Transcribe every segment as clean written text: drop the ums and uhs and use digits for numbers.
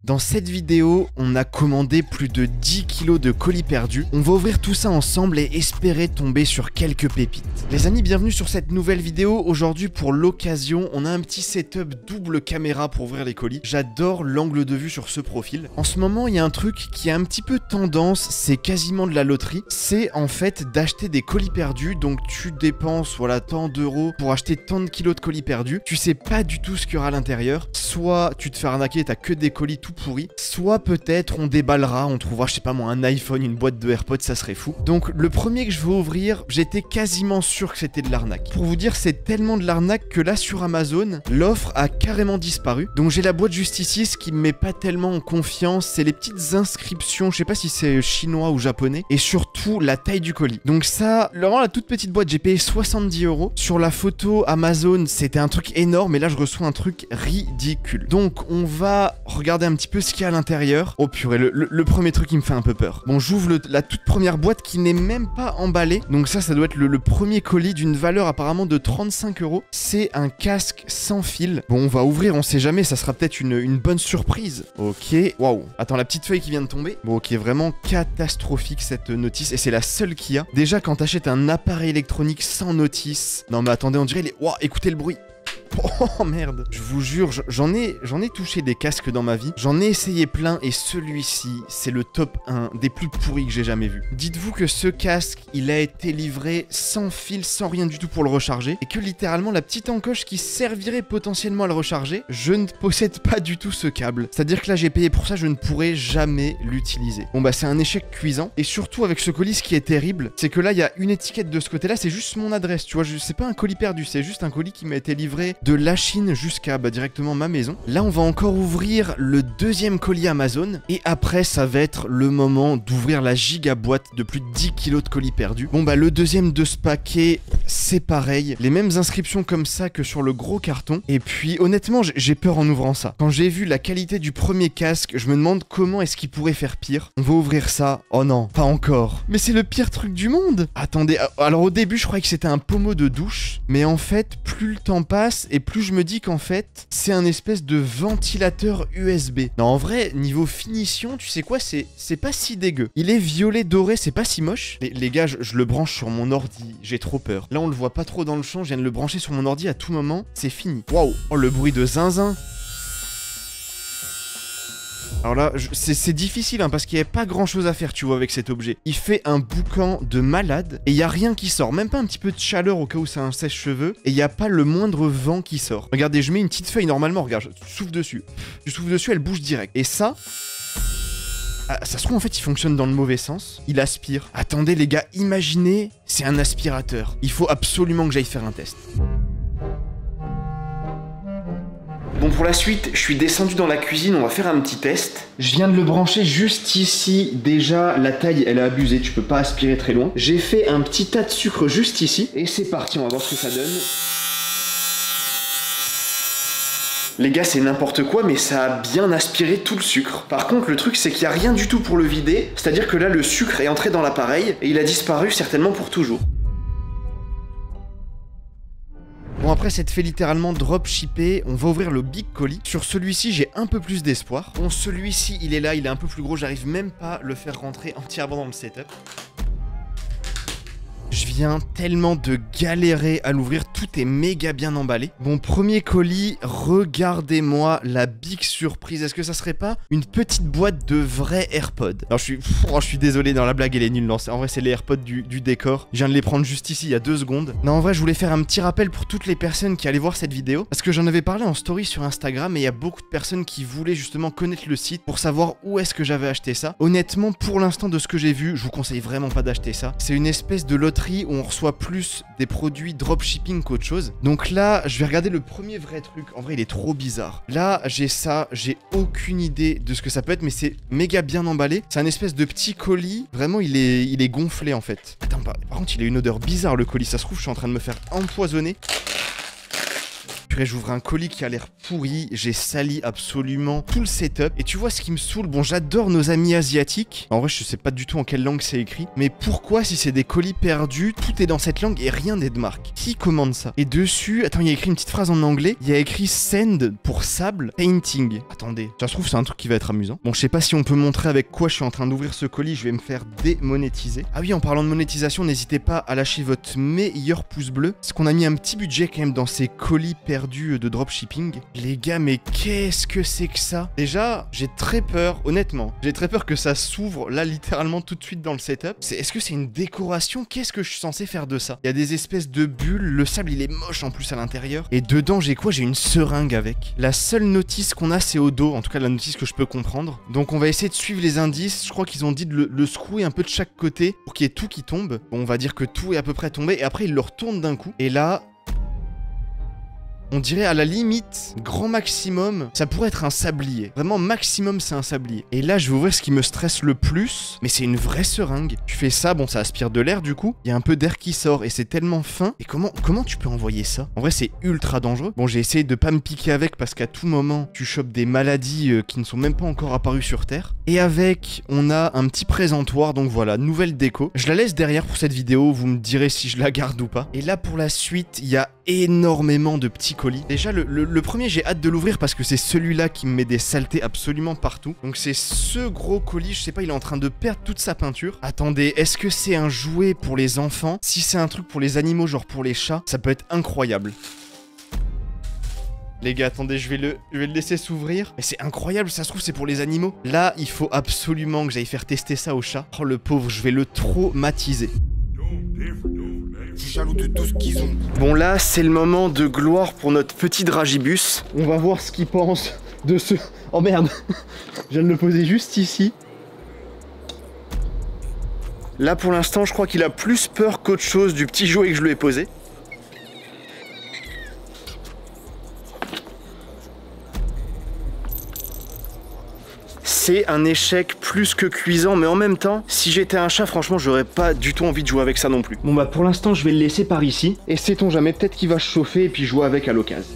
Dans cette vidéo, on a commandé plus de 10 kilos de colis perdus. On va ouvrir tout ça ensemble et espérer tomber sur quelques pépites. Les amis, bienvenue sur cette nouvelle vidéo. Aujourd'hui, pour l'occasion, on a un petit setup double caméra pour ouvrir les colis. J'adore l'angle de vue sur ce profil. En ce moment, il y a un truc qui a un petit peu tendance, c'est quasiment de la loterie. C'est en fait d'acheter des colis perdus. Donc tu dépenses, voilà, tant d'euros pour acheter tant de kilos de colis perdus. Tu sais pas du tout ce qu'il y aura à l'intérieur. Soit tu te fais arnaquer, t'as que des colis tout pourri, soit peut-être on déballera, on trouvera, je sais pas moi, un iPhone, une boîte de AirPods, ça serait fou. Donc le premier que je vais ouvrir, j'étais quasiment sûr que c'était de l'arnaque. Pour vous dire, c'est tellement de l'arnaque que là sur Amazon, l'offre a carrément disparu. Donc j'ai la boîte juste ici, ce qui me met pas tellement en confiance, c'est les petites inscriptions, je sais pas si c'est chinois ou japonais, et surtout la taille du colis. Donc ça, vraiment la toute petite boîte, j'ai payé 70 €. Sur la photo Amazon, c'était un truc énorme, et là je reçois un truc ridicule. Donc on va regarder un petit peu ce qu'il y a à l'intérieur. Oh purée, le premier truc qui me fait un peu peur. Bon, j'ouvre la toute première boîte qui n'est même pas emballée. Donc ça doit être le premier colis d'une valeur apparemment de 35 €. C'est un casque sans fil. Bon, on va ouvrir, on sait jamais, ça sera peut-être une bonne surprise. Ok, waouh. Attends, la petite feuille qui vient de tomber. Bon, ok, vraiment catastrophique cette notice. Et c'est la seule qu'il y a. Déjà, quand t'achètes un appareil électronique sans notice... Non mais attendez, on dirait les... Waouh, écoutez le bruit. Oh merde. Je vous jure, j'en ai touché des casques dans ma vie. J'en ai essayé plein et celui-ci, c'est le top 1 des plus pourris que j'ai jamais vu. Dites-vous que ce casque, il a été livré sans fil, sans rien du tout pour le recharger. Et que littéralement, la petite encoche qui servirait potentiellement à le recharger, je ne possède pas du tout ce câble. C'est-à-dire que là, j'ai payé pour ça, je ne pourrai jamais l'utiliser. Bon bah, c'est un échec cuisant. Et surtout, avec ce colis, ce qui est terrible, c'est que là, il y a une étiquette de ce côté-là, c'est juste mon adresse, tu vois. C'est pas un colis perdu, c'est juste un colis qui m'a été livré de la Chine jusqu'à directement ma maison. Là, on va encore ouvrir le deuxième colis Amazon. Et après, ça va être le moment d'ouvrir la giga boîte de plus de 10 kilos de colis perdus. Bon, bah, le deuxième de ce paquet, c'est pareil. Les mêmes inscriptions comme ça que sur le gros carton. Et puis, honnêtement, j'ai peur en ouvrant ça. Quand j'ai vu la qualité du premier casque, je me demande comment est-ce qu'il pourrait faire pire. On va ouvrir ça. Oh non, pas encore. Mais c'est le pire truc du monde. Attendez, alors au début, je croyais que c'était un pommeau de douche. Mais en fait, plus le temps passe et plus je me dis qu'en fait, c'est un espèce de ventilateur USB. Non, en vrai, niveau finition, tu sais quoi, c'est pas si dégueu. Il est violet doré, c'est pas si moche. Les gars, je le branche sur mon ordi, j'ai trop peur. Là, on le voit pas trop dans le champ, je viens de le brancher sur mon ordi à tout moment, c'est fini. Waouh, oh, le bruit de zinzin. Alors là, c'est difficile hein, parce qu'il n'y avait pas grand chose à faire, tu vois, avec cet objet. Il fait un boucan de malade et il n'y a rien qui sort. Même pas un petit peu de chaleur au cas où c'est un sèche-cheveux. Et il n'y a pas le moindre vent qui sort. Regardez, je mets une petite feuille normalement, regarde, je souffle dessus. Je souffle dessus, elle bouge direct. Et ça... Ah, ça se trouve en fait il fonctionne dans le mauvais sens. Il aspire. Attendez les gars, imaginez, c'est un aspirateur. Il faut absolument que j'aille faire un test. Bon, pour la suite, je suis descendu dans la cuisine, on va faire un petit test. Je viens de le brancher juste ici. Déjà, la taille, elle est abusée, tu peux pas aspirer très loin. J'ai fait un petit tas de sucre juste ici. Et c'est parti, on va voir ce que ça donne. Les gars, c'est n'importe quoi, mais ça a bien aspiré tout le sucre. Par contre, le truc, c'est qu'il n'y a rien du tout pour le vider. C'est-à-dire que là, le sucre est entré dans l'appareil et il a disparu certainement pour toujours. Bon, après s'être fait littéralement dropshipper, on va ouvrir le big colis. Sur celui-ci, j'ai un peu plus d'espoir. Bon, celui-ci, il est là, il est un peu plus gros, j'arrive même pas à le faire rentrer entièrement dans le setup. Je viens tellement de galérer à l'ouvrir, tout est méga bien emballé. Bon, premier colis, regardez-moi la big surprise. Est-ce que ça serait pas une petite boîte de vrais AirPods? Alors je suis désolé, dans la blague elle est nulle. En vrai c'est les AirPods du décor. Je viens de les prendre juste ici il y a 2 secondes. Non, en vrai je voulais faire un petit rappel pour toutes les personnes qui allaient voir cette vidéo. Parce que j'en avais parlé en story sur Instagram et il y a beaucoup de personnes qui voulaient justement connaître le site pour savoir où est-ce que j'avais acheté ça. Honnêtement, pour l'instant de ce que j'ai vu, je vous conseille vraiment pas d'acheter ça. C'est une espèce de loterie où on reçoit plus des produits dropshipping qu'autre chose. Donc là, je vais regarder le premier vrai truc. En vrai, il est trop bizarre. Là, j'ai ça. J'ai aucune idée de ce que ça peut être, mais c'est méga bien emballé. C'est un espèce de petit colis. Vraiment, il est gonflé en fait. Attends, par contre, il a une odeur bizarre le colis. Ça se trouve, je suis en train de me faire empoisonner. Purée, j'ouvre un colis qui a l'air pourri, j'ai sali absolument tout le setup. Et tu vois ce qui me saoule, bon j'adore nos amis asiatiques. En vrai je sais pas du tout en quelle langue c'est écrit. Mais pourquoi si c'est des colis perdus, tout est dans cette langue et rien n'est de marque? Qui commande ça? Et dessus, attends, il y a écrit une petite phrase en anglais. Il y a écrit sand pour sable, painting. Attendez, ça se trouve c'est un truc qui va être amusant. Bon je sais pas si on peut montrer avec quoi je suis en train d'ouvrir ce colis, je vais me faire démonétiser. Ah oui, en parlant de monétisation, n'hésitez pas à lâcher votre meilleur pouce bleu. Parce qu'on a mis un petit budget quand même dans ces colis perdus de dropshipping. Les gars, mais qu'est-ce que c'est que ça? Déjà, j'ai très peur, honnêtement. J'ai très peur que ça s'ouvre là littéralement tout de suite dans le setup. Est-ce que c'est une décoration? Qu'est-ce que je suis censé faire de ça? Il y a des espèces de bulles, le sable il est moche en plus à l'intérieur. Et dedans j'ai quoi? J'ai une seringue avec. La seule notice qu'on a c'est au dos, en tout cas la notice que je peux comprendre. Donc on va essayer de suivre les indices. Je crois qu'ils ont dit de le secouer un peu de chaque côté pour qu'il y ait tout qui tombe. Bon, on va dire que tout est à peu près tombé et après ils le retournent d'un coup. Et là... on dirait à la limite, grand maximum, ça pourrait être un sablier. Vraiment maximum c'est un sablier. Et là je vais ouvrir ce qui me stresse le plus, mais c'est une vraie seringue. Tu fais ça, bon ça aspire de l'air du coup, il y a un peu d'air qui sort et c'est tellement fin. Et comment tu peux envoyer ça? En vrai c'est ultra dangereux. Bon j'ai essayé de pas me piquer avec parce qu'à tout moment tu chopes des maladies qui ne sont même pas encore apparues sur Terre. Et avec, on a un petit présentoir, donc voilà, nouvelle déco. Je la laisse derrière pour cette vidéo, vous me direz si je la garde ou pas. Et là pour la suite, il y a énormément de petits colis. Déjà le premier j'ai hâte de l'ouvrir parce que c'est celui-là qui me met des saletés absolument partout. Donc c'est ce gros colis, je sais pas, il est en train de perdre toute sa peinture. Attendez, est-ce que c'est un jouet pour les enfants? Si c'est un truc pour les animaux, genre pour les chats, ça peut être incroyable. Les gars, attendez, je vais le laisser s'ouvrir. Mais c'est incroyable, ça se trouve c'est pour les animaux. Là, il faut absolument que j'aille faire tester ça au chat. Oh le pauvre, je vais le traumatiser. Je suis jaloux de tout ce qu'ils ont. Bon là, c'est le moment de gloire pour notre petit dragibus. On va voir ce qu'il pense de ce... Oh merde. Je viens de le poser juste ici. Là pour l'instant, je crois qu'il a plus peur qu'autre chose du petit jouet que je lui ai posé. C'est un échec plus que cuisant, mais en même temps, si j'étais un chat, franchement, j'aurais pas du tout envie de jouer avec ça non plus. Bon bah pour l'instant, je vais le laisser par ici. Et sait-on jamais, peut-être qu'il va chauffer et puis jouer avec à l'occasion.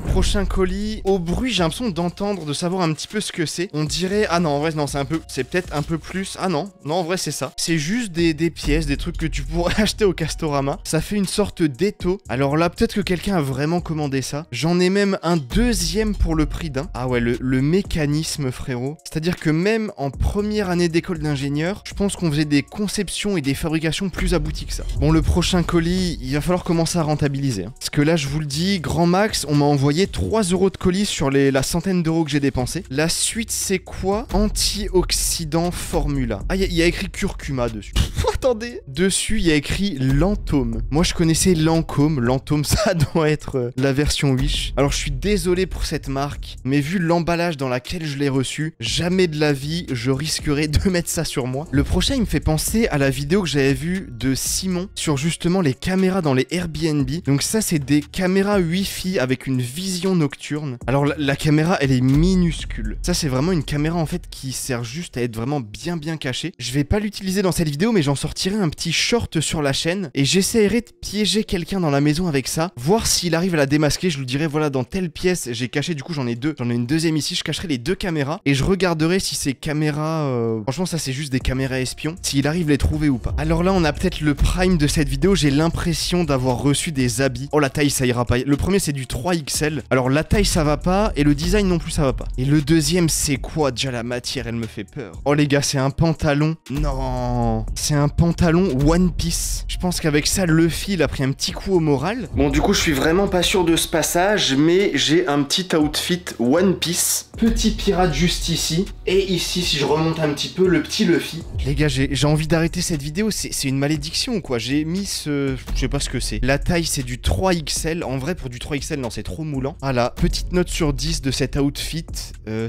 Prochain colis, au bruit j'ai l'impression d'entendre, de savoir un petit peu ce que c'est. On dirait, ah non en vrai non c'est peut-être un peu plus, ah non en vrai c'est ça. C'est juste des pièces, des trucs que tu pourrais acheter au Castorama. Ça fait une sorte d'étau. Alors là peut-être que quelqu'un a vraiment commandé ça. J'en ai même un deuxième pour le prix d'un. Ah ouais le mécanisme frérot. C'est à dire que même en première année d'école d'ingénieur, je pense qu'on faisait des conceptions et des fabrications plus abouties que ça. Bon le prochain colis, il va falloir commencer à rentabiliser. Parce que là je vous le dis, grand max, on m'a envoyé 3 € de colis sur la centaine d'euros que j'ai dépensé. La suite, c'est quoi? Antioxydant Formula. Ah, il y a écrit curcuma dessus. Attendez. Dessus, il y a écrit Lancôme. Moi, je connaissais Lancôme. Lancôme, ça doit être la version Wish. Alors, je suis désolé pour cette marque, mais vu l'emballage dans laquelle je l'ai reçu, jamais de la vie, je risquerais de mettre ça sur moi. Le prochain, il me fait penser à la vidéo que j'avais vue de Simon sur justement les caméras dans les Airbnb. Donc ça, c'est des caméras Wi-Fi avec une vision nocturne. Alors la caméra elle est minuscule. Ça c'est vraiment une caméra en fait qui sert juste à être vraiment bien cachée. Je vais pas l'utiliser dans cette vidéo mais j'en sortirai un petit short sur la chaîne et j'essaierai de piéger quelqu'un dans la maison avec ça, voir s'il arrive à la démasquer. Je lui dirai voilà dans telle pièce j'ai caché, du coup j'en ai deux, j'en ai une deuxième ici, je cacherai les deux caméras et je regarderai si ces caméras franchement ça c'est juste des caméras espions, s'il arrive à les trouver ou pas. Alors là on a peut-être le prime de cette vidéo, j'ai l'impression d'avoir reçu des habits. Oh la taille ça ira pas. Le premier c'est du 3XL. Alors la taille ça va pas et le design non plus ça va pas. Et le deuxième c'est quoi? Déjà la matière elle me fait peur. Oh les gars c'est un pantalon. Non, c'est un pantalon One Piece. Je pense qu'avec ça Luffy il a pris un petit coup au moral. Bon du coup je suis vraiment pas sûr de ce passage mais j'ai un petit outfit One Piece. Petit pirate juste ici. Et ici si je remonte un petit peu le petit Luffy. Les gars j'ai envie d'arrêter cette vidéo. C'est une malédiction quoi. J'ai mis ce... je sais pas ce que c'est. La taille c'est du 3XL. En vrai pour du 3XL non c'est trop moulant. Voilà, petite note sur 10 de cet outfit.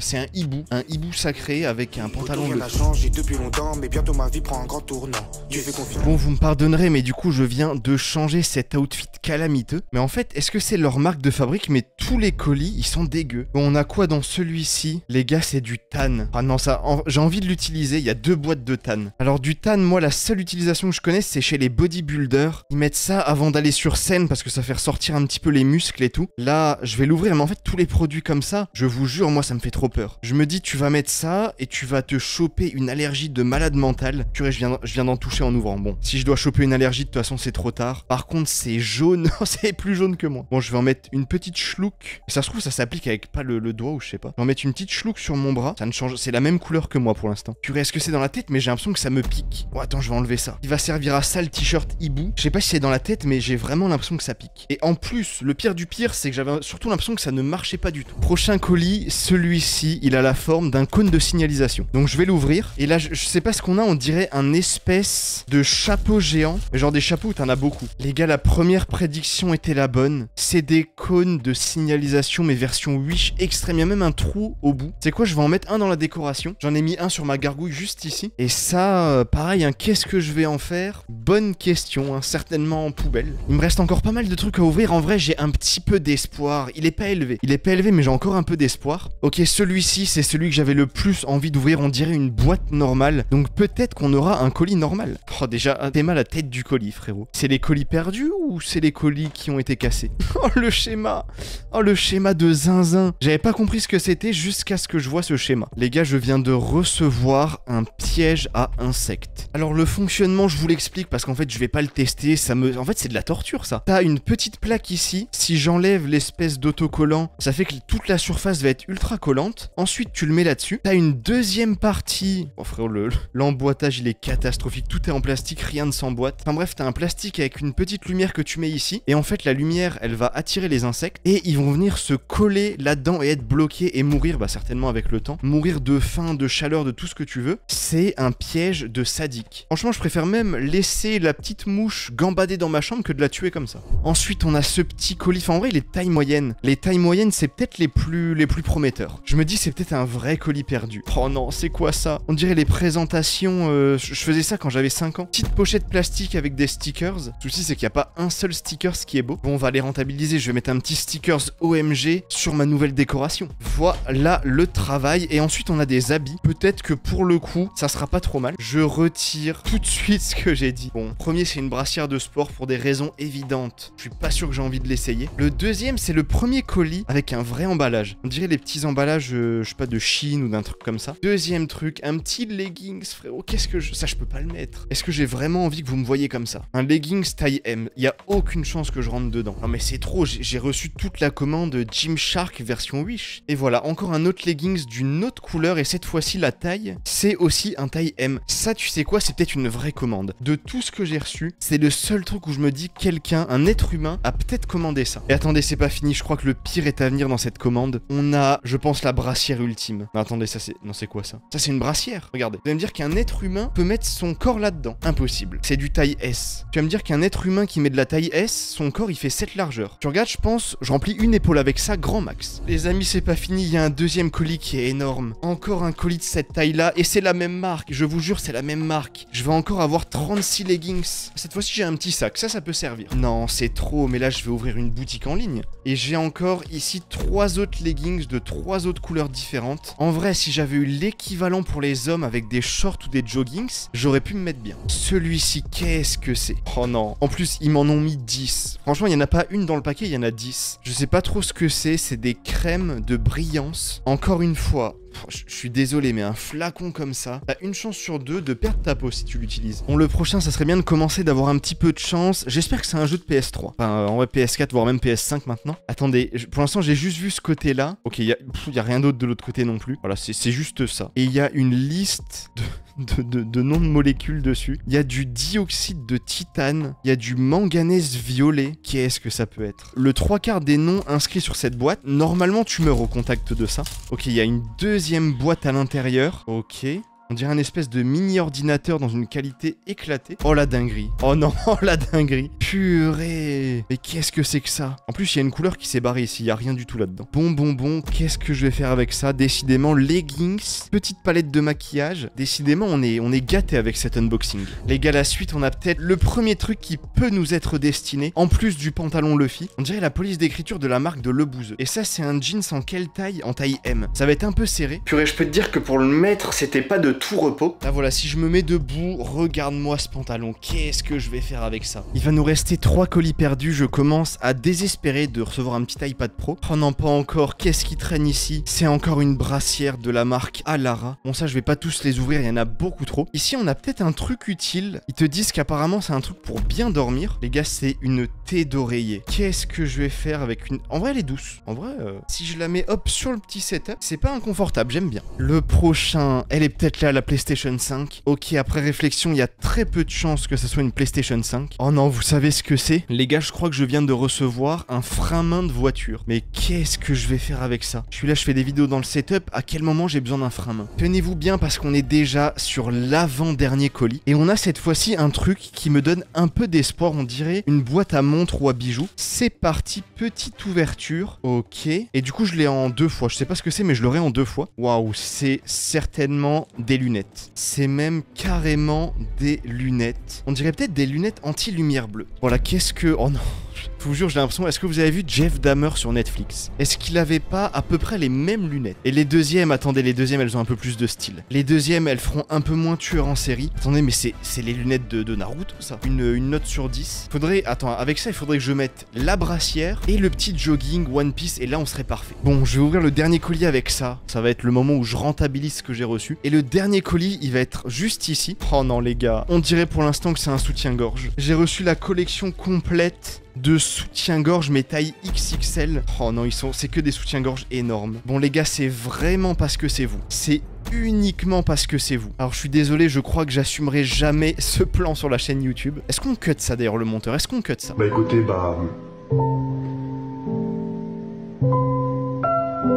C'est un hibou sacré avec un pantalon bleu. Rien n'a changé depuis longtemps, mais bientôt ma vie prend un grand tournant. Tu fais confiance. Bon, vous me pardonnerez, mais du coup, je viens de changer cet outfit calamiteux. Mais en fait, est-ce que c'est leur marque de fabrique? Mais tous les colis, ils sont dégueux. Bon, on a quoi dans celui-ci? Les gars, c'est du tan. Ah non, ça, j'ai envie de l'utiliser. Il y a 2 boîtes de tan. Alors, du tan, moi, la seule utilisation que je connais, c'est chez les bodybuilders. Ils mettent ça avant d'aller sur scène parce que ça fait ressortir un petit peu les muscles et tout. Là, je vais l'ouvrir, mais en fait, tous les produits comme ça, je vous jure, moi, ça me fait trop peur. Je me dis, tu vas mettre ça et tu vas te choper une allergie de malade mental. Purée, je viens d'en toucher en ouvrant. Bon, si je dois choper une allergie, de toute façon, c'est trop tard. Par contre, c'est jaune. C'est plus jaune que moi. Bon, je vais en mettre une petite chlouque. Ça se trouve, ça s'applique avec pas le doigt ou je sais pas. Je vais en mettre une petite chlouque sur mon bras. Ça ne change. C'est la même couleur que moi pour l'instant. Purée, est-ce que c'est dans la tête? Mais j'ai l'impression que ça me pique. Oh, attends, je vais enlever ça. Il va servir à ça le t-shirt hibou. Je sais pas si c'est dans la tête, mais j'ai vraiment l'impression que ça pique. Et en plus, le pire du pire, c'est que j'avais surtout l'impression que ça ne marchait pas du tout. Prochain colis, celui-ci, il a la forme d'un cône de signalisation. Donc je vais l'ouvrir. Et là, je sais pas ce qu'on a. On dirait un espèce de chapeau géant. Mais genre des chapeaux où t'en as beaucoup. Les gars, la première prédiction était la bonne. C'est des cônes de signalisation, mais version Wish extrême. Il y a même un trou au bout. C'est quoi? Je vais en mettre un dans la décoration. J'en ai mis un sur ma gargouille juste ici. Et ça, pareil, hein, qu'est-ce que je vais en faire? Bonne question, hein, certainement en poubelle. Il me reste encore pas mal de trucs à ouvrir. En vrai, j'ai un petit peu d'espoir. Il est pas élevé. Il est pas élevé, mais j'ai encore un peu d'espoir. Ok, celui-ci, c'est celui que j'avais le plus envie d'ouvrir. On dirait une boîte normale. Donc peut-être qu'on aura un colis normal. Oh, déjà, t'es mal la tête du colis, frérot. C'est les colis perdus ou c'est les colis qui ont été cassés? Oh, le schéma. Oh, le schéma de zinzin. J'avais pas compris ce que c'était jusqu'à ce que je vois ce schéma. Les gars, je viens de recevoir un piège à insectes. Alors, le fonctionnement, je vous l'explique parce qu'en fait, je vais pas le tester. En fait, c'est de la torture, ça. T'as une petite plaque ici. Si j'enlève l'espèce d'autocollant, ça fait que toute la surface va être ultra collante. Ensuite, tu le mets là-dessus. T'as une deuxième partie. Oh, frérot, l'emboîtage, il est catastrophique. Tout est en plastique, rien ne s'emboîte. Enfin bref, t'as un plastique avec une petite lumière que tu mets ici. Et en fait, la lumière, elle va attirer les insectes. Et ils vont venir se coller là-dedans et être bloqués et mourir, bah certainement avec le temps. Mourir de faim, de chaleur, de tout ce que tu veux. C'est un piège de sadique. Franchement, je préfère même laisser la petite mouche gambader dans ma chambre que de la tuer comme ça. Ensuite, on a ce petit colis. Enfin, en vrai, il est taille moyenne. Les tailles moyennes, c'est peut-être les plus prometteurs. Je me dis, c'est peut-être un vrai colis perdu. Oh non, c'est quoi ça? On dirait les présentations. Je faisais ça quand j'avais 5 ans. Petite pochette plastique avec des stickers. Le souci, c'est qu'il n'y a pas un seul sticker qui est beau. Bon, on va les rentabiliser. Je vais mettre un petit stickers OMG sur ma nouvelle décoration. Voilà le travail. Et ensuite, on a des habits. Peut-être que pour le coup, ça sera pas trop mal. Je retire tout de suite ce que j'ai dit. Bon, premier, c'est une brassière de sport pour des raisons évidentes. Je suis pas sûr que j'ai envie de l'essayer. Le deuxième, c'est le premier colis avec un vrai emballage. On dirait les petits emballages, je sais pas, de Chine ou d'un truc comme ça. Deuxième truc, un petit leggings, frérot. Qu'est-ce que ça, je peux pas le mettre. Est-ce que j'ai vraiment envie que vous me voyez comme ça? Un leggings taille M. Il y a aucune chance que je rentre dedans. Non mais c'est trop. J'ai reçu toute la commande Gymshark version Wish. Et voilà, encore un autre leggings d'une autre couleur et cette fois-ci la taille, c'est aussi un taille M. Ça, tu sais quoi, c'est peut-être une vraie commande. De tout ce que j'ai reçu, c'est le seul truc où je me dis quelqu'un, un être humain, a peut-être commandé ça. Et attendez, c'est pas fini. Je crois que le pire est à venir dans cette commande. On a, je pense, la brassière ultime. Non, attendez, ça c'est... Non, c'est quoi ça? Ça, c'est une brassière. Regardez. Vous allez me dire qu'un être humain peut mettre son corps là-dedans. Impossible. C'est du taille S. Tu vas me dire qu'un être humain qui met de la taille S, son corps, il fait 7 largeurs. Tu regardes, je pense, je remplis une épaule avec ça, grand max. Les amis, c'est pas fini. Il y a un deuxième colis qui est énorme. Encore un colis de cette taille-là. Et c'est la même marque. Je vous jure, c'est la même marque. Je vais encore avoir 36 leggings. Cette fois-ci, j'ai un petit sac. Ça peut servir. Non, c'est trop. Mais là, je vais ouvrir une boutique en ligne. Et j'ai encore ici 3 autres leggings de 3 autres couleurs différentes. En vrai, si j'avais eu l'équivalent pour les hommes avec des shorts ou des joggings, j'aurais pu me mettre bien. Celui-ci, qu'est-ce que c'est? Oh non. En plus, ils m'en ont mis 10. Franchement, il n'y en a pas une dans le paquet, il y en a 10. Je sais pas trop ce que c'est. C'est des crèmes de brillance. Encore une fois... Je suis désolé, mais un flacon comme ça, t'as une chance sur 2 de perdre ta peau si tu l'utilises. Bon, le prochain, ça serait bien de commencer d'avoir un petit peu de chance. J'espère que c'est un jeu de PS3. Enfin, en vrai, PS4, voire même PS5 maintenant. Attendez, pour l'instant, j'ai juste vu ce côté-là. Ok, il y a rien d'autre de l'autre côté non plus. Voilà, c'est juste ça. Et il y a une liste de noms de molécules dessus. Il y a du dioxyde de titane. Il y a du manganèse violet. Qu'est-ce que ça peut être? Le 3/4 des noms inscrits sur cette boîte, normalement, tu meurs au contact de ça. Ok, il y a une deuxième boîte à l'intérieur. Ok. On dirait un espèce de mini ordinateur dans une qualité éclatée. Oh la dinguerie. Oh non, oh la dinguerie. Purée. Mais qu'est-ce que c'est que ça? En plus, il y a une couleur qui s'est barrée ici, il y a rien du tout là-dedans. Bon, qu'est-ce que je vais faire avec ça? Décidément, leggings, petite palette de maquillage. Décidément, on est gâté avec cet unboxing. Les gars, la suite, on a peut-être le premier truc qui peut nous être destiné, en plus du pantalon Luffy. On dirait la police d'écriture de la marque de Le Bouzeux. Et ça, c'est un jeans en quelle taille? En taille M. Ça va être un peu serré. Purée, je peux te dire que pour le mettre, c'était pas de tout repos. Là, voilà, si je me mets debout, regarde-moi ce pantalon. Qu'est-ce que je vais faire avec ça? Il va nous rester 3 colis perdus. Je commence à désespérer de recevoir un petit iPad Pro. Oh non, pas encore. Qu'est-ce qui traîne ici? C'est encore une brassière de la marque Alara. Bon, ça, je vais pas tous les ouvrir. Il y en a beaucoup trop. Ici, on a peut-être un truc utile. Ils te disent qu'apparemment, c'est un truc pour bien dormir. Les gars, c'est une thé d'oreiller. Qu'est-ce que je vais faire avec une... En vrai, elle est douce. En vrai, si je la mets hop sur le petit setup, c'est pas inconfortable. J'aime bien. Le prochain, elle est peut-être là, la PlayStation 5. Ok, après réflexion, il y a très peu de chances que ce soit une PlayStation 5. Oh non, vous savez ce que c'est? Les gars, je crois que je viens de recevoir un frein-main de voiture. Mais qu'est-ce que je vais faire avec ça? Je suis là, je fais des vidéos dans le setup. À quel moment j'ai besoin d'un frein-main? Tenez-vous bien parce qu'on est déjà sur l'avant-dernier colis. Et on a cette fois-ci un truc qui me donne un peu d'espoir. On dirait une boîte à montre ou à bijoux. C'est parti, petite ouverture. Ok. Et du coup, je l'ai en 2 fois. Je sais pas ce que c'est, mais je l'aurai en 2 fois. Waouh, c'est certainement des lunettes. C'est même carrément des lunettes. On dirait peut-être des lunettes anti-lumière bleue. Voilà, qu'est-ce que... Oh non. Je vous jure, j'ai l'impression... Est-ce que vous avez vu Jeff Dahmer sur Netflix? Est-ce qu'il avait pas à peu près les mêmes lunettes? Et les deuxièmes, attendez, les deuxièmes, elles ont un peu plus de style. Les deuxièmes, elles feront un peu moins tueur en série. Attendez, mais c'est les lunettes de Naruto, ça. Une note sur 10. Faudrait... Attends, avec ça, il faudrait que je mette la brassière et le petit jogging One Piece, et là, on serait parfait. Bon, je vais ouvrir le dernier colis avec ça. Ça va être le moment où je rentabilise ce que j'ai reçu. Et le dernier colis, il va être juste ici. Oh non, les gars. On dirait pour l'instant que c'est un soutien-gorge. J'ai reçu la collection complète de soutien-gorge, mais taille XXL. Oh non, c'est que des soutiens-gorge énormes. Bon les gars, c'est vraiment parce que c'est vous. C'est uniquement parce que c'est vous. Alors je suis désolé, je crois que j'assumerai jamais ce plan sur la chaîne YouTube. Est-ce qu'on cut ça d'ailleurs, le monteur? Est-ce qu'on cut ça? Bah écoutez,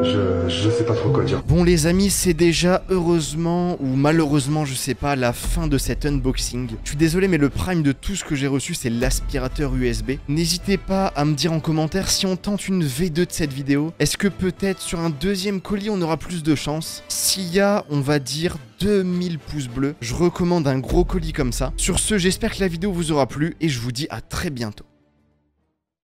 Je sais pas trop quoi dire. Bon les amis, c'est déjà heureusement ou malheureusement, je sais pas, la fin de cet unboxing. Je suis désolé, mais le prime de tout ce que j'ai reçu, c'est l'aspirateur USB. N'hésitez pas à me dire en commentaire si on tente une V2 de cette vidéo. Est-ce que peut-être sur un deuxième colis, on aura plus de chance? S'il y a, on va dire 2000 pouces bleus. Je recommande un gros colis comme ça. Sur ce, j'espère que la vidéo vous aura plu et je vous dis à très bientôt.